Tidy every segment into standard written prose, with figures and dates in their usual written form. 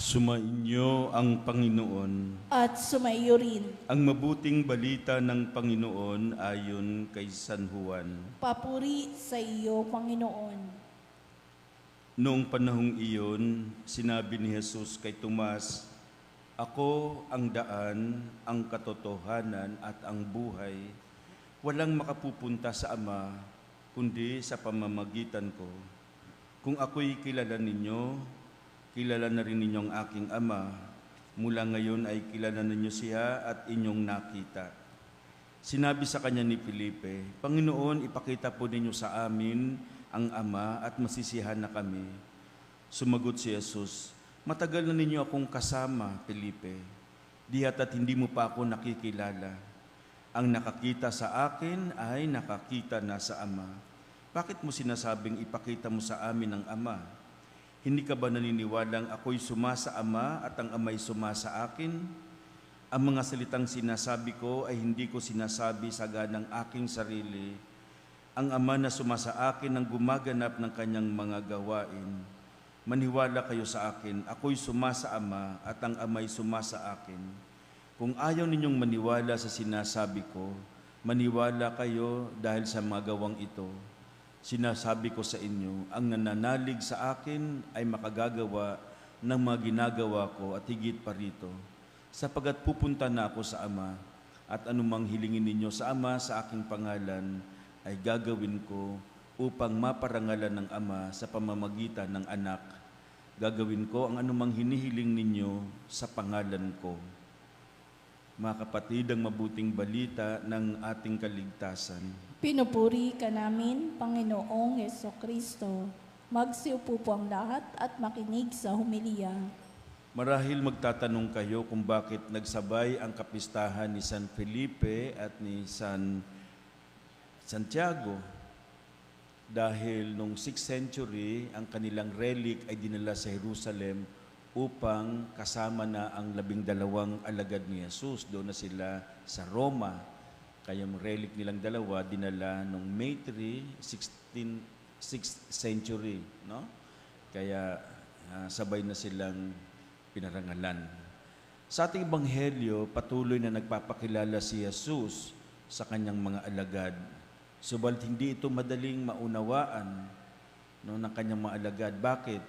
Sumainyo ang Panginoon. At sumaiyo rin. Ang mabuting balita ng Panginoon ayon kay San Juan. Papuri sa iyo, Panginoon. Noong panahong iyon, sinabi ni Jesus kay Tomas, "Ako ang daan, ang katotohanan at ang buhay. Walang makapupunta sa Ama, kundi sa pamamagitan ko. Kung ako'y kilala ninyo, kilala na rin ninyo ang aking Ama. Mula ngayon ay kilala ninyo siya at inyong nakita." Sinabi sa kanya ni Felipe, "Panginoon, ipakita po ninyo sa amin ang Ama at masisihan na kami." Sumagot si Jesus, "Matagal na ninyo akong kasama, Felipe. Di hata't hindi mo pa ako nakikilala. Ang nakakita sa akin ay nakakita na sa Ama. Bakit mo sinasabing ipakita mo sa amin ang Ama? Hindi ka ba naniniwalang ako'y suma sa Ama at ang Ama'y suma sa akin? Ang mga salitang sinasabi ko ay hindi ko sinasabi sa ganang aking sarili. Ang Ama na suma sa akin ang gumaganap ng kanyang mga gawain. Maniwala kayo sa akin, ako'y suma sa Ama at ang Ama'y suma sa akin. Kung ayaw ninyong maniwala sa sinasabi ko, maniwala kayo dahil sa mga gawang ito. Sinasabi ko sa inyo, ang nananalig sa akin ay makagagawa ng mga ginagawa ko at higit pa rito, sapagat pupunta na ako sa Ama, at anumang hilingin ninyo sa Ama sa aking pangalan ay gagawin ko upang maparangalan ng Ama sa pamamagitan ng Anak. Gagawin ko ang anumang hinihiling ninyo sa pangalan ko." Mga kapatid, ang mabuting balita ng ating kaligtasan. Pinupuri ka namin, Panginoong Jesucristo. Magsiupo po ang lahat at makinig sa humilya. Marahil magtatanong kayo kung bakit nagsabay ang kapistahan ni San Felipe at ni San Santiago. Dahil noong 6th century, ang kanilang relic ay dinala sa Jerusalem upang kasama na ang 12 alagad ni Jesus. Doon na sila sa Roma. Kaya ang relic nilang dalawa dinala noong May 3, 6th century. No? Kaya sabay na silang pinarangalan. Sa ating Ebanghelyo, patuloy na nagpapakilala si Jesus sa kanyang mga alagad. Subalit hindi ito madaling maunawaan ng kanyang mga alagad. Bakit?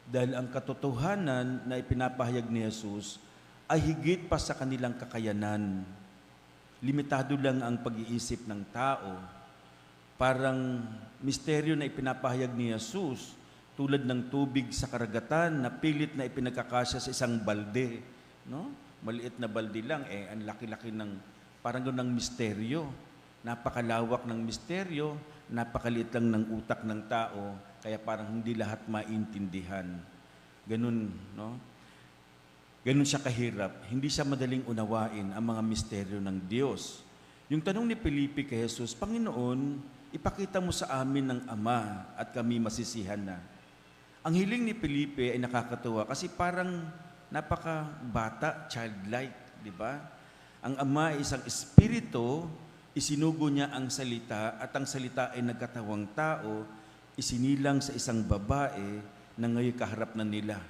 Dahil ang katotohanan na ipinapahayag ni Jesus ay higit pa sa kanilang kakayanan. Limitado lang ang pag-iisip ng tao. Parang misteryo na ipinapahayag ni Jesus, tulad ng tubig sa karagatan na pilit na ipinagkakasya sa isang balde. No? Maliit na balde lang, ang laki-laki ng, parang ganun ng misteryo. Napakalawak ng misteryo, napakaliit lang ng utak ng tao, kaya parang hindi lahat maintindihan. Ganun, no? Ganun siya kahirap. Hindi siya madaling unawain ang mga misteryo ng Diyos. Yung tanong ni Felipe kay Jesus, "Panginoon, ipakita mo sa amin ng Ama at kami masisihan na." Ang hiling ni Felipe ay nakakatuwa kasi parang napakabata, childlike, di ba? Ang Ama ay isang espiritu, isinugo niya ang salita at ang salita ay nagkatawang tao, isinilang sa isang babae na ngayon kaharap na nila.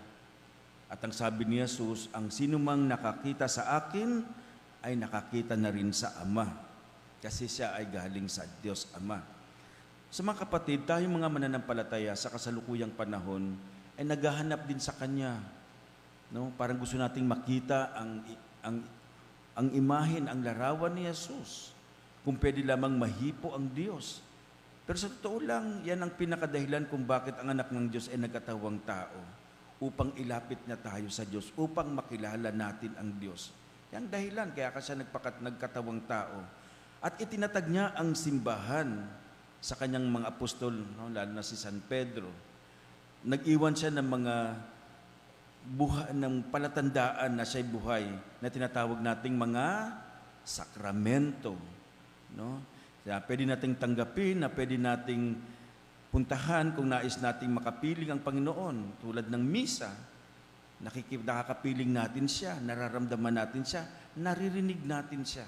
At ang sabi ni Jesus, ang sinumang nakakita sa akin ay nakakita na rin sa Ama. Kasi siya ay galing sa Diyos Ama. So mga kapatid, tayong mga mananampalataya sa kasalukuyang panahon ay naghahanap din sa Kanya. No? Parang gusto nating makita ang imahen, ang larawan ni Jesus. Kung pwede lamang mahipo ang Diyos. Pero sa totoo lang, yan ang pinakadahilan kung bakit ang anak ng Diyos ay nagkatawang tao. Upang ilapit na tayo sa Diyos, upang makilala natin ang Diyos. Yan dahilan, kaya siya nagkatawang tao. At itinatag niya ang simbahan sa kanyang mga apostol, no? Lalo na si San Pedro. Nag-iwan siya ng mga ng palatandaan na siya'y buhay, na tinatawag nating mga sakramento. No? Kaya pwede nating tanggapin, na pwede nating puntahan kung nais nating makapiling ang Panginoon. Tulad ng misa, nakakapiling natin siya, nararamdaman natin siya, naririnig natin siya.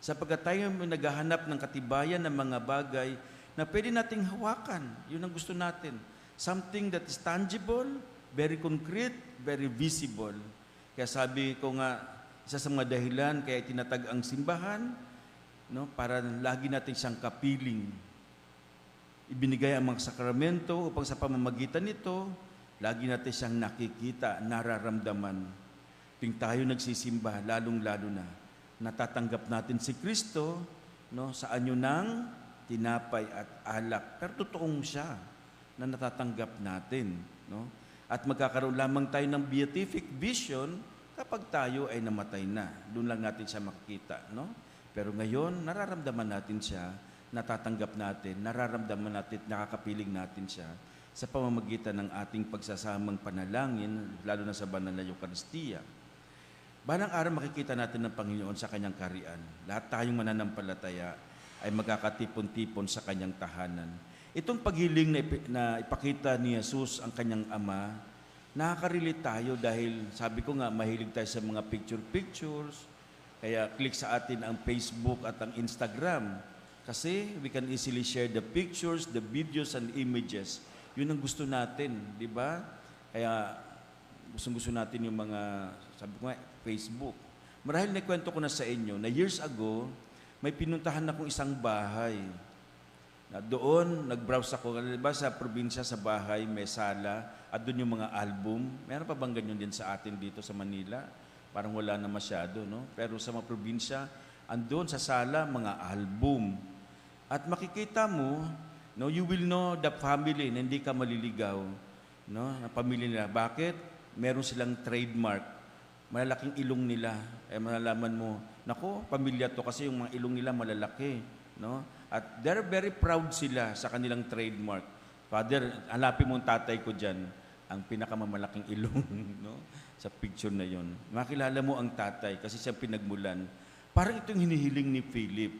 Sapagkat tayo may naghahanap ng katibayan ng mga bagay na pwede nating hawakan. Yun ang gusto natin. Something that is tangible, very concrete, very visible. Kaya sabi ko nga, isa sa mga dahilan kaya tinatag ang simbahan, no, para lagi natin siyang kapiling. Ibinigay ang mga sakramento upang sa pamamagitan nito, lagi natin siyang nakikita, nararamdaman. Tuwing tayo nagsisimba, lalong-lalo na, natatanggap natin si Kristo, no, sa anyo ng tinapay at alak. Pero totoong siya na natatanggap natin. No? At magkakaroon lamang tayo ng beatific vision kapag tayo ay namatay na. Doon lang natin siya makikita. No? Pero ngayon, nararamdaman natin siya, natatanggap natin, nararamdaman natin, nakakapiling natin siya sa pamamagitan ng ating pagsasamang panalangin, lalo na sa banal na Eucharistia. Balang araw makikita natin ng Panginoon sa kanyang kaharian. Lahat tayong mananampalataya ay magkakatipon-tipon sa kanyang tahanan. Itong paghiling na ipakita ni Jesus ang kanyang Ama, nakaka-relate tayo dahil sabi ko nga, mahilig tayo sa mga pictures, kaya click sa atin ang Facebook at ang Instagram. Kasi we can easily share the pictures, the videos, and images. Yun ang gusto natin, di ba? Kaya gusto natin yung mga, sabi ko nga, Facebook. Marahil naikwento ko na sa inyo na years ago, may pinuntahan akong isang bahay. Na doon, nag-browse ako. Diba sa probinsya, sa bahay, may sala, at doon yung mga album. Meron pa bang ganyan din sa atin dito sa Manila? Parang wala na masyado, no? Pero sa mga probinsya, andun sa sala, mga album. At makikita mo, no, you will know the family na hindi ka maliligaw. No? Ang pamilya nila. Bakit? Meron silang trademark. Malalaking ilong nila. Malalaman mo, nako, pamilya to kasi yung mga ilong nila malalaki. No? At they're very proud sila sa kanilang trademark. Father, hanapin mo ang tatay ko dyan, ang pinakamamalaking ilong, no? Sa picture na yon. Makilala mo ang tatay kasi siya pinagmulan. Parang itong hinihiling ni Philip.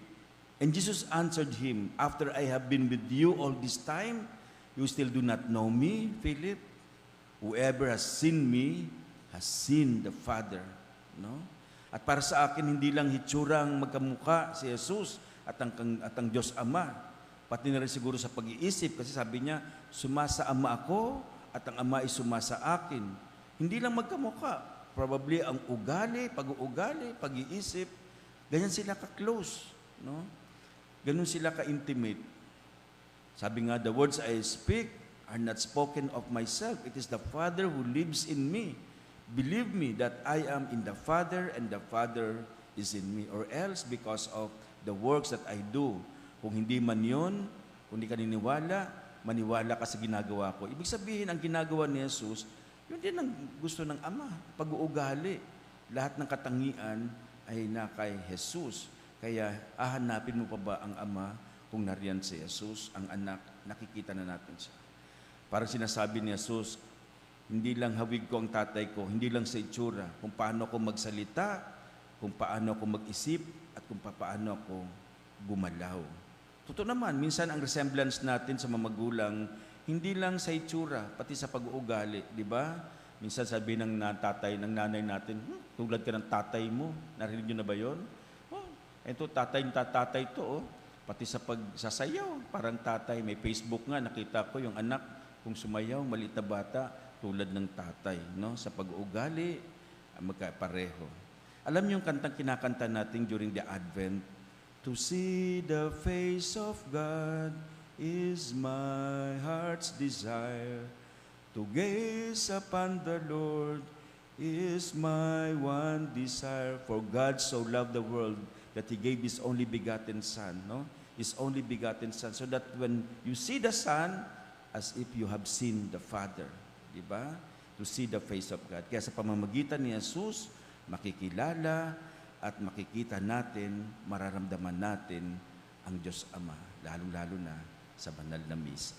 And Jesus answered him, "After I have been with you all this time, you still do not know me, Philip? Whoever has seen me has seen the Father." No? At para sa akin, hindi lang hitsurang magkamukha si Jesus at ang Diyos Ama, pati na rin siguro sa pag-iisip, kasi sabi niya, sumasa Ama ako at ang Ama ay sumasa akin. Hindi lang magkamukha, probably ang ugali, pag-uugali, pag-iisip, ganyan sila ka-close. No? Ganun sila ka-intimate. Sabi nga, the words I speak are not spoken of myself. It is the Father who lives in me. Believe me that I am in the Father and the Father is in me. Or else, because of the works that I do. Kung hindi man yun, kung hindi ka niniwala, maniwala ka sa ginagawa ko. Ibig sabihin, ang ginagawa ni Jesus, yun din ang gusto ng Ama, pag-uugali. Lahat ng katangian ay na kay Jesus. Kaya, hahanapin mo pa ba ang Ama kung nariyan si Jesus, ang anak, nakikita na natin siya. Parang sinasabi ni Jesus, hindi lang hawig ko ang tatay ko, hindi lang sa itsura, kung paano ako magsalita, kung paano ako mag-isip, at kung paano ako gumalaw. Totoo naman, minsan ang resemblance natin sa mga magulang, hindi lang sa itsura, pati sa pag-uugali, di ba? Minsan sabi ng tatay, ng nanay natin, tulad ka ng tatay mo, narinig nyo na ba yun? Oh, ito, tatay to, oh. Pati sa pagsasayaw, parang tatay, may Facebook nga, nakita ko yung anak, kung sumayaw, maliit na bata, tulad ng tatay, no? Sa pag-uugali, magkapareho. Alam niyo yung kantang kinakanta natin during the Advent? To see the face of God is my heart's desire. To gaze upon the Lord is my one desire. For God so loved the world that He gave His only begotten Son, no? His only begotten Son. So that when you see the Son, as if you have seen the Father. Diba? To see the face of God. Kaya sa pamamagitan ni Jesus, makikilala at makikita natin, mararamdaman natin ang Diyos Ama, lalong-lalo na sa banal na misa.